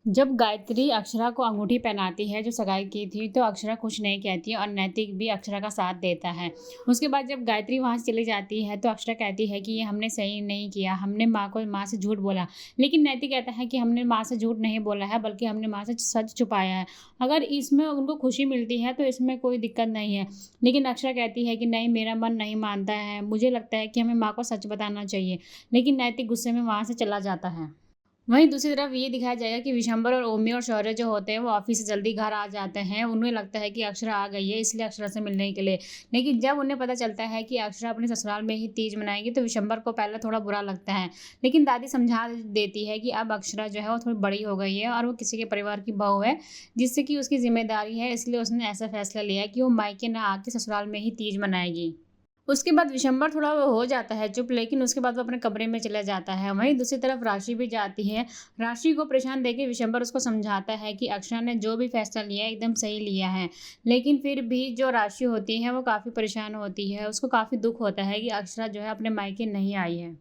जब गायत्री अक्षरा को अंगूठी पहनाती है जो सगाई की थी, तो अक्षरा कुछ नहीं कहती है और नैतिक भी अक्षरा का साथ देता है। उसके बाद जब गायत्री वहाँ से चली जाती है तो अक्षरा कहती है कि ये हमने सही नहीं किया, हमने माँ से झूठ बोला। लेकिन नैतिक कहता है कि हमने माँ से झूठ नहीं बोला है, बल्कि हमने माँ से सच छुपाया है। अगर इसमें उनको खुशी मिलती है तो इसमें कोई दिक्कत नहीं है। लेकिन अक्षरा कहती है कि नहीं, मेरा मन नहीं मानता है, मुझे लगता है कि हमें माँ को सच बताना चाहिए। लेकिन नैतिक गुस्से में वहाँ से चला जाता है। वहीं दूसरी तरफ ये दिखाया जाएगा कि विशंबर और ओमी और शौर्य जो होते हैं वो ऑफिस से जल्दी घर आ जाते हैं। उन्हें लगता है कि अक्षरा आ गई है, इसलिए अक्षरा से मिलने के लिए। लेकिन जब उन्हें पता चलता है कि अक्षरा अपने ससुराल में ही तीज मनाएगी तो विशंबर को पहले थोड़ा बुरा लगता है। लेकिन दादी समझा देती है कि अब अक्षरा जो है वो थोड़ी बड़ी हो गई है और वो किसी के परिवार की बहू है, जिससे कि उसकी जिम्मेदारी है। इसलिए उसने ऐसा फैसला लिया कि वो मायके ना आके ससुराल में ही तीज मनाएगी। उसके बाद विशंबर थोड़ा वो हो जाता है चुप, लेकिन उसके बाद वो अपने कमरे में चला जाता है। वहीं दूसरी तरफ राशि भी जाती है। राशि को परेशान देख के विशंबर उसको समझाता है कि अक्षरा ने जो भी फैसला लिया है एकदम सही लिया है। लेकिन फिर भी जो राशि होती है वो काफ़ी परेशान होती है। उसको काफ़ी दुख होता है कि अक्षरा जो है अपने मायके नहीं आई है।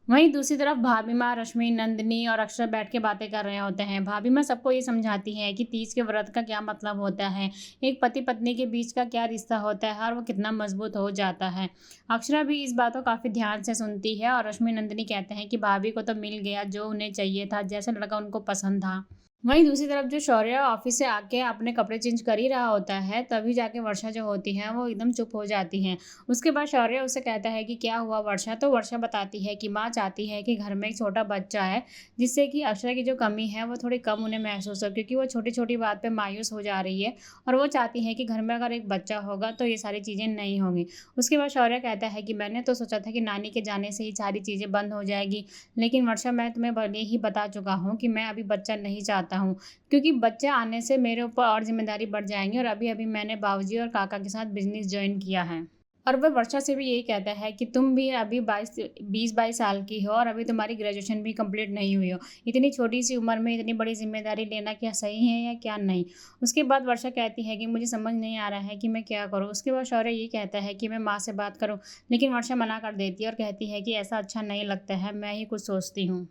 वहीं दूसरी तरफ भाभी माँ, रश्मि, नंदिनी और अक्षर बैठ के बातें कर रहे होते हैं। भाभी माँ सबको ये समझाती है कि तीज के व्रत का क्या मतलब होता है, एक पति पत्नी के बीच का क्या रिश्ता होता है और वो कितना मजबूत हो जाता है। अक्षरा भी इस बात को काफ़ी ध्यान से सुनती है और रश्मि, नंदिनी कहते हैं कि भाभी को तो मिल गया जो उन्हें चाहिए था, जैसा लड़का उनको पसंद था। वहीं दूसरी तरफ जो शौर्य ऑफिस से आके अपने कपड़े चेंज कर ही रहा होता है, तभी जाके वर्षा जो होती है वो एकदम चुप हो जाती है। उसके बाद शौर्य उससे कहता है कि क्या हुआ वर्षा, तो वर्षा बताती है कि माँ चाहती है कि घर में एक छोटा बच्चा है, जिससे कि अक्षरा की जो कमी है वो थोड़ी कम उन्हें महसूस हो, क्योंकि वो छोटी छोटी बात पे मायूस हो जा रही है। और वो चाहती है कि घर में अगर एक बच्चा होगा तो ये सारी चीज़ें नहीं होंगी। उसके बाद शौर्य कहता है कि मैंने तो सोचा था कि नानी के जाने से ही सारी चीज़ें बंद हो जाएगी, लेकिन वर्षा मैं तुम्हें पहले ही बता चुका हूँ कि मैं अभी बच्चा नहीं चाहता हूँ, क्योंकि बच्चे आने से मेरे ऊपर और ज़िम्मेदारी बढ़ जाएँगी और अभी-अभी मैंने बाबूजी और काका के साथ बिज़नेस जॉइन किया है। और वह वर्षा से भी यही कहता है कि तुम भी अभी 20-22 साल की हो और अभी तुम्हारी ग्रेजुएशन भी कंप्लीट नहीं हुई हो। इतनी छोटी-सी उम्र में इतनी बड़ी ज़िम्मेदारी लेना क्या सही है या क्या नहीं? उसके बाद वर्षा कहती है कि मुझे समझ नहीं आ रहा है कि मैं क्या करूँ? उसके बाद शौर्य ये कहता है कि मैं माँ से बात करूँ, लेकिन वर्षा मना कर देती है और कहती है कि ऐसा अच्छा नहीं लगता है, मैं ही कुछ सोचती हूँ।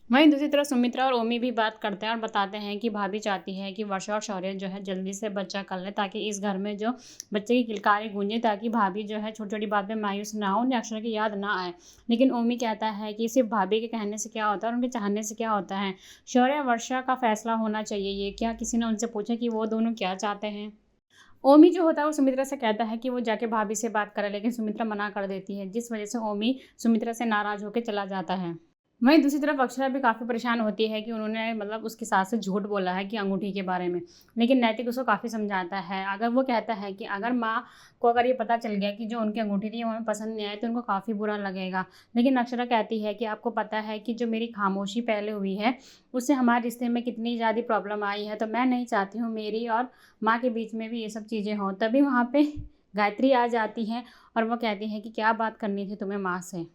वहीं दूसरी तरफ सुमित्रा और ओमी भी बात करते हैं और बताते हैं कि भाभी चाहती है कि वर्षा और शौर्य जो है जल्दी से बच्चा कर ले, ताकि इस घर में जो बच्चे की किलकारी गूंजे, ताकि भाभी जो है छोटी छोटी बात में मायूस ना हो, उन्हें अक्षर की याद ना आए। लेकिन ओमी कहता है कि सिर्फ भाभी के कहने से क्या होता है और उनके चाहने से क्या होता है। शौर्य और वर्षा का फैसला होना चाहिए, ये क्या किसी ने उनसे पूछा कि वो दोनों क्या चाहते हैं। ओमी जो होता है वो सुमित्रा से कहता है कि वो जाके भाभी से बात करे, लेकिन सुमित्रा मना कर देती है, जिस वजह से ओमी सुमित्रा से नाराज होकर चला जाता है। वहीं दूसरी तरफ अक्षरा भी काफ़ी परेशान होती है कि उन्होंने मतलब उसकी सास से झूठ बोला है कि अंगूठी के बारे में। लेकिन नैतिक उसको काफ़ी समझाता है। अगर वो कहता है कि अगर माँ को अगर ये पता चल गया कि जो उनकी अंगूठी थी वो हमें पसंद नहीं आई तो उनको काफ़ी बुरा लगेगा। लेकिन अक्षरा कहती है कि आपको पता है कि जो मेरी खामोशी पहले हुई है, उससे हमारे रिश्ते में कितनी ज़्यादा प्रॉब्लम आई है, तो मैं नहीं चाहती हूँ मेरी और माँ के बीच में भी ये सब चीज़ें हों। तभी वहाँ पे गायत्री आ जाती है और वो कहती है कि क्या बात करनी थी तुम्हें माँ से।